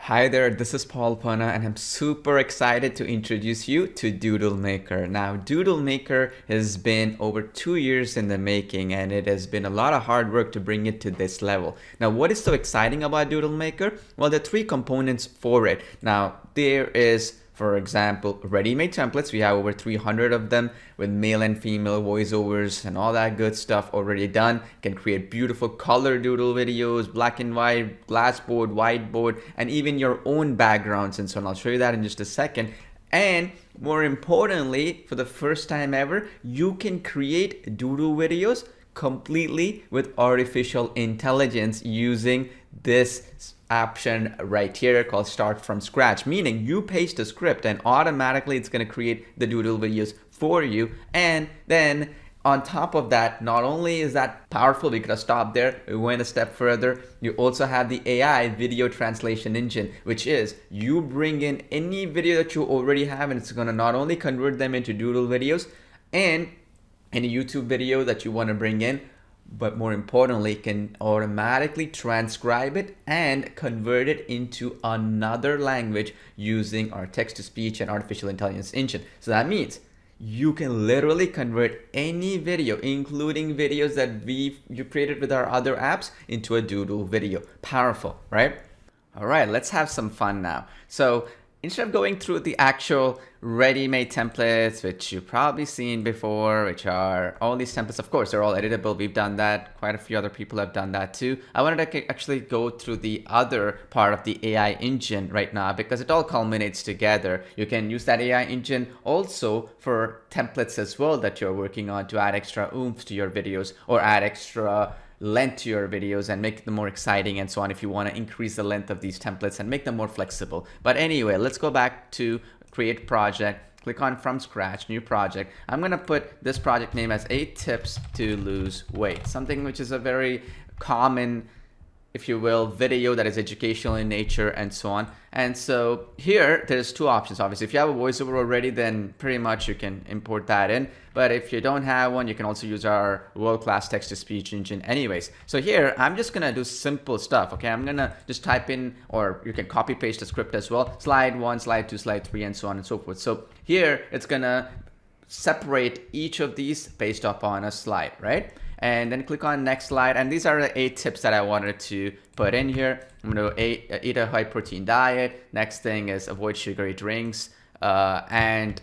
Hi there, this is Paul Pana and I'm super excited to introduce you to DoodleMaker. Now, DoodleMaker has been over 2 years in the making and it has been a lot of hard work to bring it to this level. Now, what is so exciting about DoodleMaker? Well, there are three components for it. Now, there is, for example, ready-made templates. We have over 300 of them with male and female voiceovers and all that good stuff already done. You can create beautiful color doodle videos, black and white, glassboard, whiteboard, and even your own backgrounds and so on. I'll show you that in just a second. And more importantly, for the first time ever, you can create doodle videos completely with artificial intelligence using this option right here called start from scratch, meaning you paste a script and automatically it's going to create the doodle videos for you. And then on top of that, not only is that powerful, we could have stopped there, we went a step further. You also have the AI video translation engine, which is you bring in any video that you already have and it's going to not only convert them into doodle videos and any YouTube video that you want to bring in, but more importantly, can automatically transcribe it and convert it into another language using our text-to-speech and artificial intelligence engine. So that means you can literally convert any video, including videos that you created with our other apps, into a doodle video. Powerful, right? All right, let's have some fun now. So instead of going through the actual ready-made templates, which you've probably seen before, which are all these templates, of course, they're all editable. We've done that. Quite a few other people have done that too. I wanted to actually go through the other part of the AI engine right now because it all culminates together. You can use that AI engine also for templates as well that you're working on to add extra oomph to your videos or add extra length to your videos and make them more exciting and so on if you want to increase the length of these templates and make them more flexible. But anyway, let's go back to create project, click on from scratch, new project. I'm going to put this project name as 8 tips to lose weight, something which is a very common, if you will, video that is educational in nature and so on. And so here there's two options. Obviously, if you have a voiceover already, then pretty much you can import that in. But if you don't have one, you can also use our world-class text-to-speech engine anyways. So here, I'm just gonna do simple stuff, okay? I'm gonna just type in, or you can copy paste the script as well, slide 1, slide 2, slide 3, and so on and so forth. So here, it's gonna separate each of these based upon a slide, right? And then click on next slide. And these are the 8 tips that I wanted to put in here. I'm going to eat a high protein diet. Next thing is avoid sugary drinks. And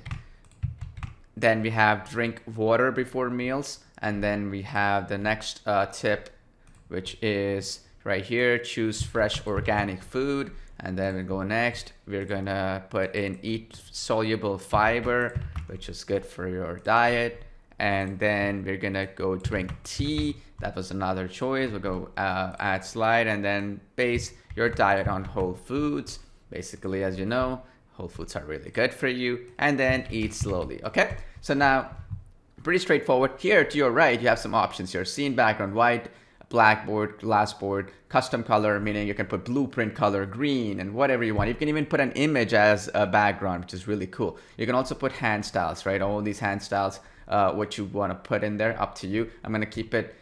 then we have drink water before meals. And then we have the next tip, which is right here, choose fresh organic food. And then we go next, we're going to put in eat soluble fiber, which is good for your diet. And then we're gonna go drink tea. That was another choice. We'll go add slide and then base your diet on whole foods. Basically, as you know, whole foods are really good for you. And then eat slowly, okay? So now, pretty straightforward. Here to your right, you have some options here. Scene background, white, blackboard, glassboard, custom color, meaning you can put blueprint color, green, and whatever you want. You can even put an image as a background, which is really cool. You can also put hand styles, right? All these hand styles. What you want to put in there, up to you. I'm going to keep it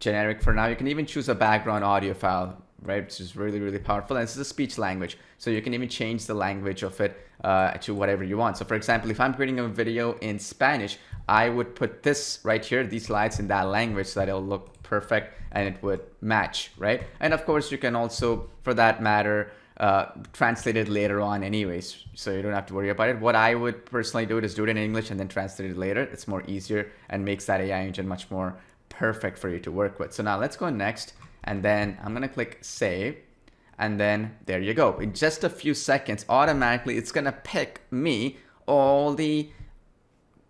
generic for now. You can even choose a background audio file, right, which is really, really powerful. And this is a speech language, so you can even change the language of it to whatever you want. So for example, if I'm creating a video in Spanish, I would put this right here, these slides in that language, so that it'll look perfect and it would match, right? And of course, you can also, for that matter, translate it later on anyways, so you don't have to worry about it. What I would personally do is do it in English and then translate it later. It's more easier and makes that AI engine much more perfect for you to work with. So now let's go next, and then I'm gonna click save, and then there you go. In just a few seconds, automatically it's gonna pick me all the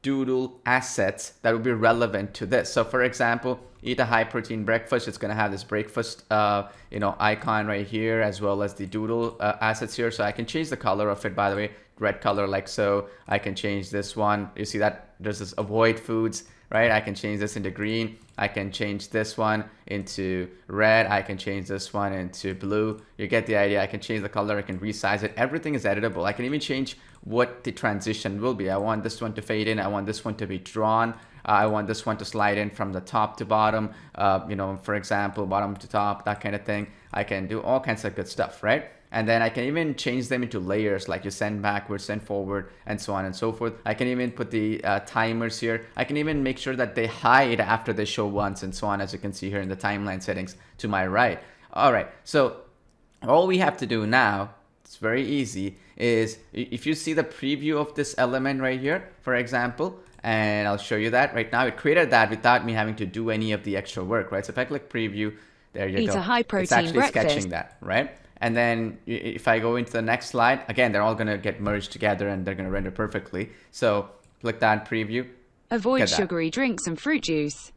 doodle assets that would be relevant to this. So for example, eat a high protein breakfast. It's going to have this breakfast icon right here, as well as the doodle assets here. So I can change the color of it, by the way, red color like so. I can change this one. You see that there's this avoid foods, right? I can change this into green. I can change this one into red. I can change this one into blue. You get the idea. I can change the color. I can resize it. Everything is editable. I can even change what the transition will be. I want this one to fade in. I want this one to be drawn. I want this one to slide in from the top to bottom, for example, bottom to top, that kind of thing. I can do all kinds of good stuff, right? And then I can even change them into layers, like you send backwards, send forward, and so on and so forth. I can even put the timers here. I can even make sure that they hide after they show once, and so on, as you can see here in the timeline settings to my right. All right, so all we have to do now, it's very easy, is if you see the preview of this element right here, for example, and I'll show you that right now. It created that without me having to do any of the extra work, right? So if I click preview, there you go. Eat a high-protein it's actually breakfast. sketching that, right? And then if I go into the next slide, again, they're all going to get merged together and they're going to render perfectly. So click that preview. Avoid sugary drinks and fruit juice.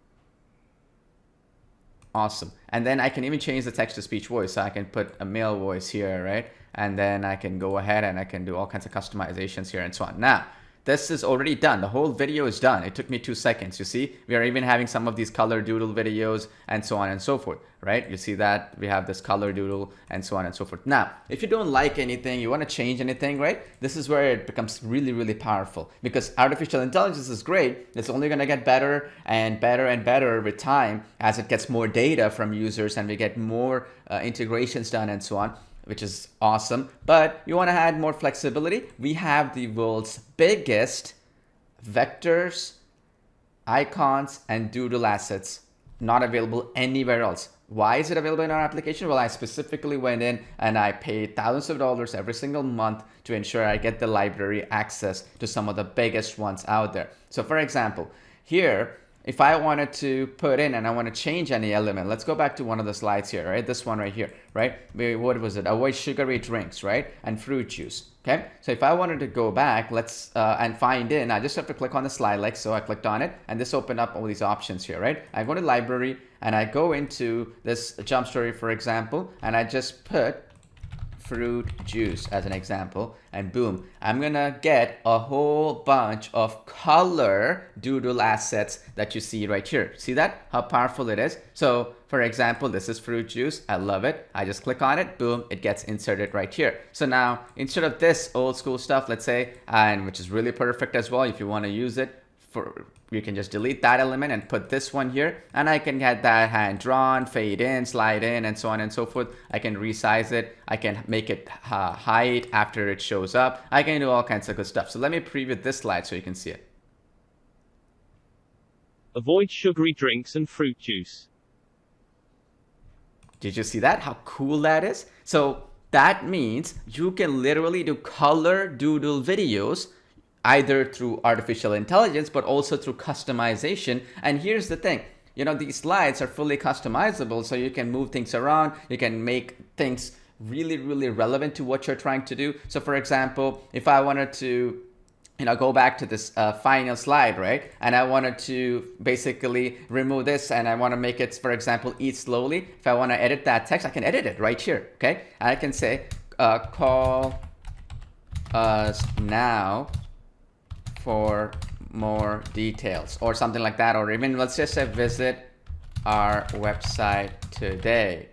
Awesome. And then I can even change the text-to-speech voice. So I can put a male voice here, right? And then I can go ahead and I can do all kinds of customizations here and so on. Now, this is already done. The whole video is done. It took me 2 seconds. You see, we are even having some of these color doodle videos and so on and so forth, right? You see that we have this color doodle and so on and so forth. Now, if you don't like anything, you want to change anything, right? This is where it becomes really, really powerful, because artificial intelligence is great. It's only going to get better and better and better with time as it gets more data from users and we get more integrations done and so on, which is awesome. But you want to add more flexibility. We have the world's biggest vectors, icons, and doodle assets not available anywhere else. Why is it available in our application? Well, I specifically went in and I paid thousands of dollars every single month to ensure I get the library access to some of the biggest ones out there. So for example, here, if I wanted to put in and I want to change any element, let's go back to one of the slides here, right? This one right here, right? What was it? Avoid sugary drinks, right? And fruit juice, okay? So if I wanted to go back, let's, and find in, I just have to click on the slide like so. I clicked on it and this opened up all these options here, right? I go to library and I go into this jump story, for example, and I just put fruit juice as an example, and boom, I'm gonna get a whole bunch of color doodle assets that you see right here. See that? How powerful it is? So for example, this is fruit juice. I love it. I just click on it, boom, it gets inserted right here. So now instead of this old school stuff, let's say, and which is really perfect as well, if you want to use it, you can just delete that element and put this one here, and I can get that hand drawn, fade in, slide in, and so on and so forth. I can resize it. I can make it hide after it shows up. I can do all kinds of good stuff. So let me preview this slide so you can see it. Avoid sugary drinks and fruit juice. Did you see that? How cool that is? So that means you can literally do color doodle videos either through artificial intelligence, but also through customization. And here's the thing, you know, these slides are fully customizable, so you can move things around. You can make things really, really relevant to what you're trying to do. So for example, if I wanted to, you know, go back to this final slide, right? And I wanted to basically remove this and I want to make it, for example, eat slowly. If I want to edit that text, I can edit it right here, okay? And I can say, call us now for more details or something like that, or even let's just say visit our website today,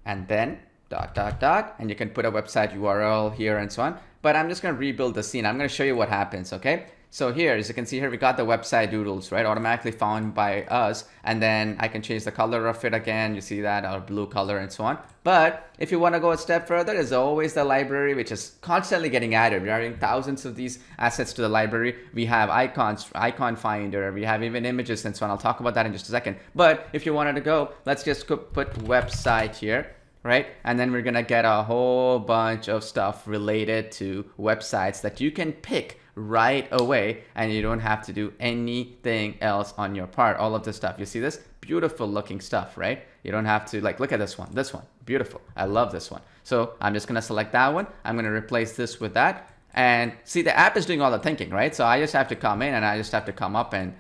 and then ... and you can put a website URL here and so on. But I'm just going to rebuild the scene. I'm going to show you what happens, okay? So here, as you can see here, we got the website doodles, right? Automatically found by us. And then I can change the color of it again. You see that, our blue color and so on. But if you want to go a step further, there's always the library, which is constantly getting added. We're adding thousands of these assets to the library. We have icons, icon finder. We have even images and so on. I'll talk about that in just a second. But if you wanted to go, let's just put website here, right? And then we're going to get a whole bunch of stuff related to websites that you can pick right away, and you don't have to do anything else on your part. All of this stuff, you see this beautiful looking stuff, right? You don't have to, like, look at this one, beautiful. I love this one. So I'm just gonna select that one. I'm gonna replace this with that, and see, the app is doing all the thinking, right? So I just have to come in and I just have to come up and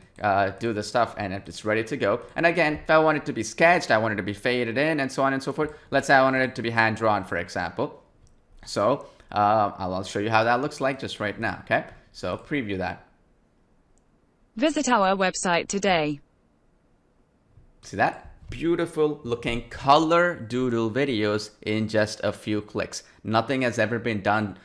do the stuff, and it's ready to go. And again, if I want it to be sketched, I want it to be faded in and so on and so forth. Let's say I wanted it to be hand drawn, for example. So I'll show you how that looks like just right now, okay? So preview that. Visit our website today. See that? Beautiful looking color doodle videos in just a few clicks. Nothing has ever been done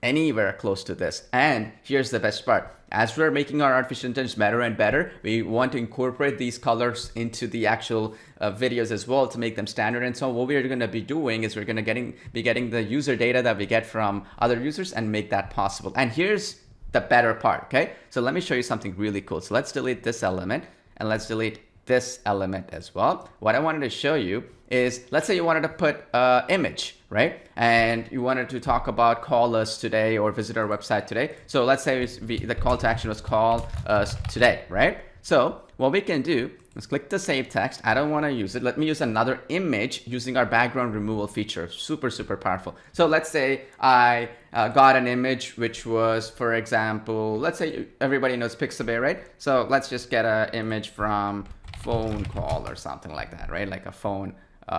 anywhere close to this. And here's the best part. as we're making our artificial intelligence better and better, we want to incorporate these colors into the actual videos as well to make them standard. And so what we're going to be doing is we're going to be getting the user data that we get from other users and make that possible. And here's the better part, okay? So let me show you something really cool. So let's delete this element and let's delete this element as well. What I wanted to show you is, let's say you wanted to put image, right? And you wanted to talk about call us today or visit our website today. So let's say the call to action was call us today, right? So what we can do is click the save text. I don't want to use it. Let me use another image using our background removal feature. Super, super powerful. So let's say I got an image which was, for example, let's say everybody knows Pixabay, right? So let's just get an image from phone call or something like that, right? Like a phone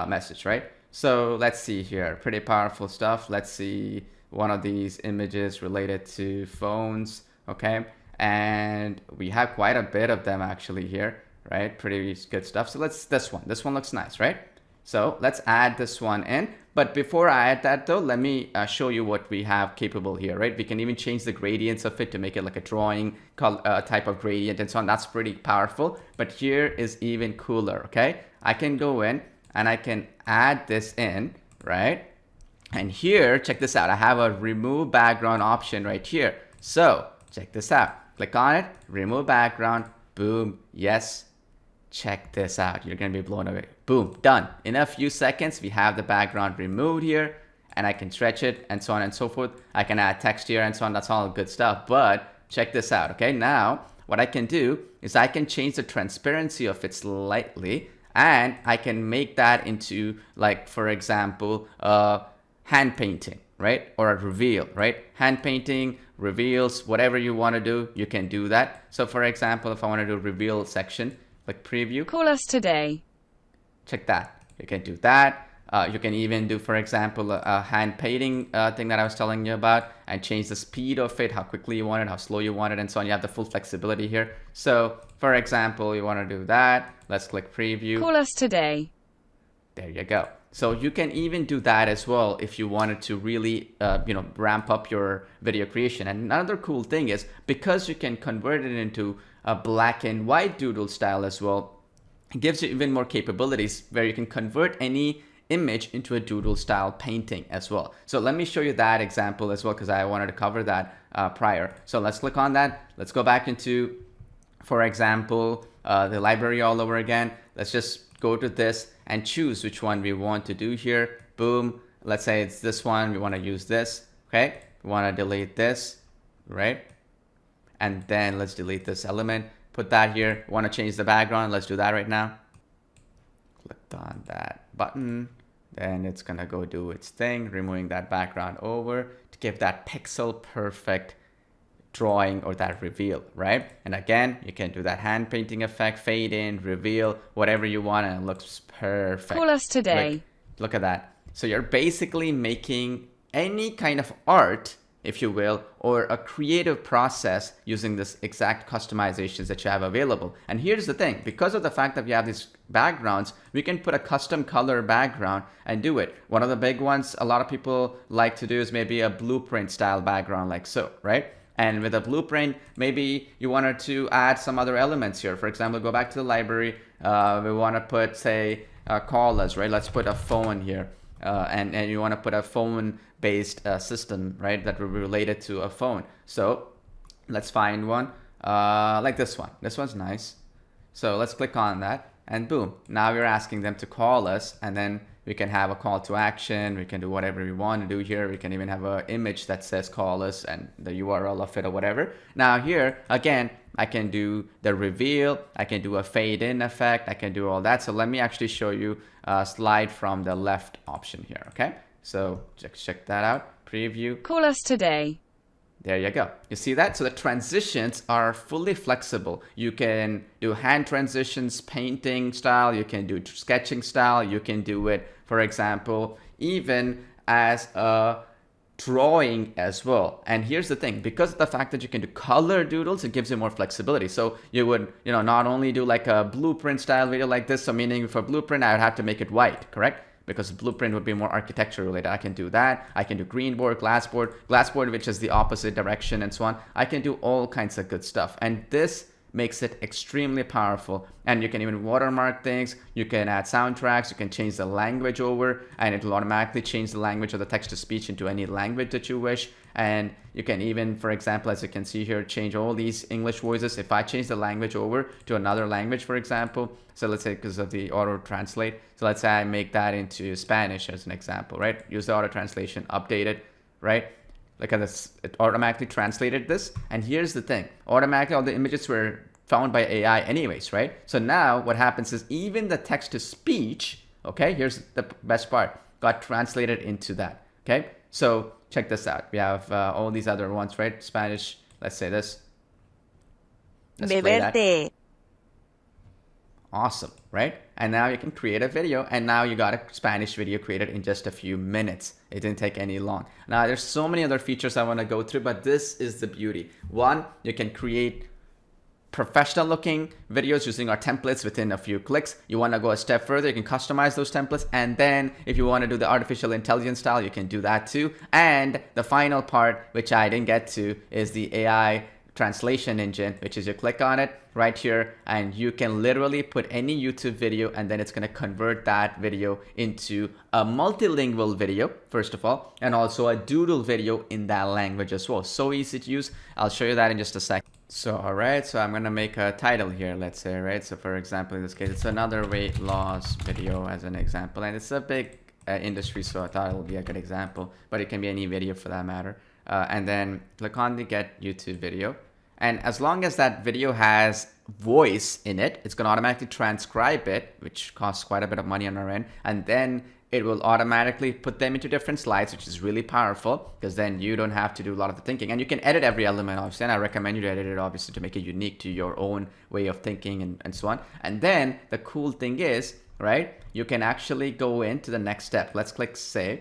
message, right? So let's see here, pretty powerful stuff. Let's see one of these images related to phones, okay? And we have quite a bit of them actually here, right? Pretty good stuff. So this one looks nice, right? So let's add this one in. But before I add that though, let me show you what we have capable here, right? We can even change the gradients of it to make it like a drawing type of gradient and so on. That's pretty powerful. But here is even cooler, okay? I can go in and I can add this in, right? And here, check this out. I have a remove background option right here. So check this out. Click on it, remove background, boom, yes. Check this out. You're going to be blown away. Boom, done. In a few seconds, we have the background removed here and I can stretch it and so on and so forth. I can add text here and so on. That's all good stuff. But check this out. Okay, now what I can do is I can change the transparency of it slightly and I can make that into, like, for example, hand painting, right? Or a reveal, right? Hand painting, reveals, whatever you want to do, you can do that. So for example, if I want to do reveal section, like preview. Call us today. Check that. You can do that. You can even do, for example, a hand painting thing that I was telling you about and change the speed of it, how quickly you want it, how slow you want it, and so on. You have the full flexibility here. So, for example, you want to do that. Let's click preview. Call us today. There you go. So you can even do that as well if you wanted to really, ramp up your video creation. And another cool thing is, because you can convert it into a black and white doodle style as well, it gives you even more capabilities where you can convert any image into a doodle style painting as well. So let me show you that example as well, because I wanted to cover that prior. So let's click on that. Let's go back into, for example, the library all over again. Let's just go to this and choose which one we want to do here. Boom. Let's say it's this one. We want to use this. Okay. We want to delete this, right? And then let's delete this element. Put that here. We want to change the background. Let's do that right now. Click on that button. Then it's going to go do its thing, removing that background over to give that pixel perfect drawing or that reveal, right? And again, you can do that hand painting effect, fade in, reveal, whatever you want, and it looks perfect. Call us today. Look at that. So you're basically making any kind of art, if you will, or a creative process using this exact customizations that you have available. And here's the thing, because of the fact that we have these backgrounds, we can put a custom color background and do it. One of the big ones a lot of people like to do is maybe a blueprint style background like so, right? And with a blueprint, maybe you wanted to add some other elements here. For example, go back to the library. We want to put, say, call us, right? Let's put a phone here. And you want to put a phone-based system, right? That will be related to a phone. So let's find one like this one. This one's nice. So let's click on that. And boom, now we're asking them to call us, and then we can have a call to action. We can do whatever we want to do here. We can even have an image that says call us and the URL of it or whatever. Now here, again, I can do the reveal. I can do a fade in effect. I can do all that. So let me actually show you a slide from the left option here, okay? So check that out, preview. Call us today. There you go. You see that? So the transitions are fully flexible. You can do hand transitions, painting style. You can do sketching style. You can do it, for example, even as a drawing as well. And here's the thing, because of the fact that you can do color doodles, it gives you more flexibility. So you would, not only do like a blueprint style video like this. So meaning for blueprint, I would have to make it white, correct? because blueprint would be more architecture related. I can do that. I can do green board, glass board, which is the opposite direction and so on. I can do all kinds of good stuff. And this makes it extremely powerful. And you can even watermark things. You can add soundtracks. You can change the language over, and it will automatically change the language of the text to speech into any language that you wish. And you can even, for example, as you can see here, change all these English voices. If I change the language over to another language, for example, so let's say because of the auto translate. So let's say I make that into Spanish as an example, right? Use the auto translation, update it, right? Look at this, it automatically translated this. And here's the thing, automatically all the images were found by AI anyways, right? So now what happens is even the text to speech, okay, here's the best part, got translated into that, okay? So check this out. We have all these other ones, right? Spanish, let's say this. Let's play that. Awesome, right? And now you can create a video, and now you got a Spanish video created in just a few minutes. It didn't take any long. Now there's so many other features I want to go through, but this is the beauty. One, you can create professional looking videos using our templates within a few clicks. You want to go a step further, you can customize those templates, and then if you want to do the artificial intelligence style, you can do that too. And the final part, which I didn't get to, is the AI translation engine, which is you click on it right here, and you can literally put any YouTube video, and then it's going to convert that video into a multilingual video, first of all, and also a doodle video in that language as well. So easy to use. I'll show you that in just a second. So all right, so I'm gonna make a title here, let's say, right? So for example, in this case, it's another weight loss video as an example, and it's a big industry, so I thought it would be a good example, but it can be any video for that matter. And then click on the get YouTube video, and as long as that video has voice in it, it's gonna automatically transcribe it, which costs quite a bit of money on our end, and then it will automatically put them into different slides, which is really powerful because then you don't have to do a lot of the thinking, and you can edit every element, obviously, and I recommend you to edit it obviously to make it unique to your own way of thinking and so on. And then the cool thing is, right, you can actually go into the next step. Let's click save,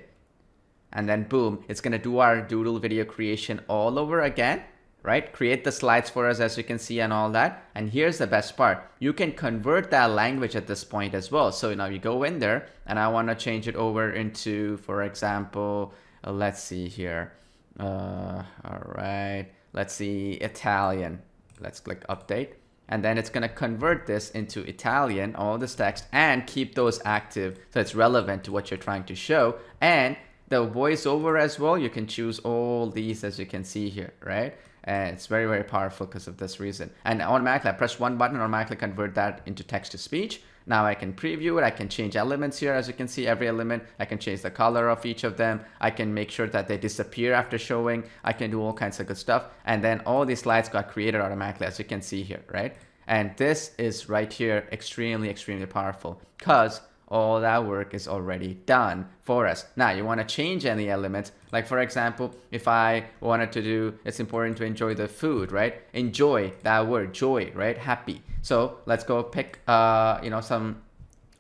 and then boom, it's going to do our doodle video creation all over again, right? Create the slides for us, as you can see, and all that. And here's the best part, you can convert that language at this point as well. So now you go in there, and I want to change it over into, for example, let's see here, all right, let's see, Italian. Let's click update, and then it's going to convert this into Italian, all this text, and keep those active so it's relevant to what you're trying to show. And the voiceover as well, you can choose all these, as you can see here, right? And it's very, very powerful because of this reason. And automatically, I press one button, automatically convert that into text to speech. Now I can preview it. I can change elements here. As you can see, every element, I can change the color of each of them. I can make sure that they disappear after showing. I can do all kinds of good stuff. And then all these slides got created automatically, as you can see here, right? And this is right here extremely, extremely powerful because all that work is already done for us. Now you want to change any elements, like for example, if I wanted to do, it's important to enjoy the food, right? Enjoy, that word, joy, right? Happy. So let's go pick some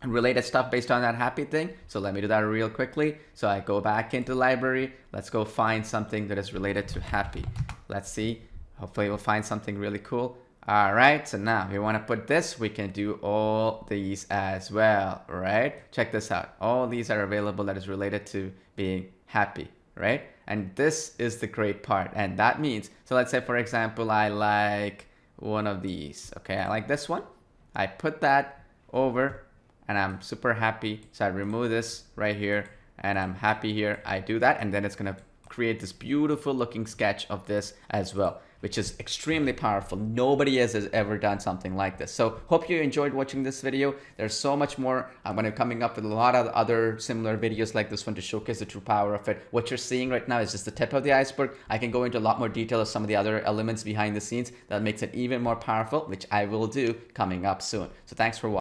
related stuff based on that happy thing. So let me do that real quickly. So I go back into library. Let's go find something that is related to happy. Let's see, hopefully we'll find something really cool. All right, so now if we want to put this, we can do all these as well, right? Check this out. All these are available that is related to being happy, right? And this is the great part. And that means, so let's say, for example, I like one of these. Okay, I like this one. I put that over and I'm super happy. So I remove this right here and I'm happy here. I do that, and then it's going to create this beautiful looking sketch of this as well, which is extremely powerful. Nobody has ever done something like this. So hope you enjoyed watching this video. There's so much more. I'm going to be coming up with a lot of other similar videos like this one to showcase the true power of it. What you're seeing right now is just the tip of the iceberg. I can go into a lot more detail of some of the other elements behind the scenes that makes it even more powerful, which I will do coming up soon. So thanks for watching.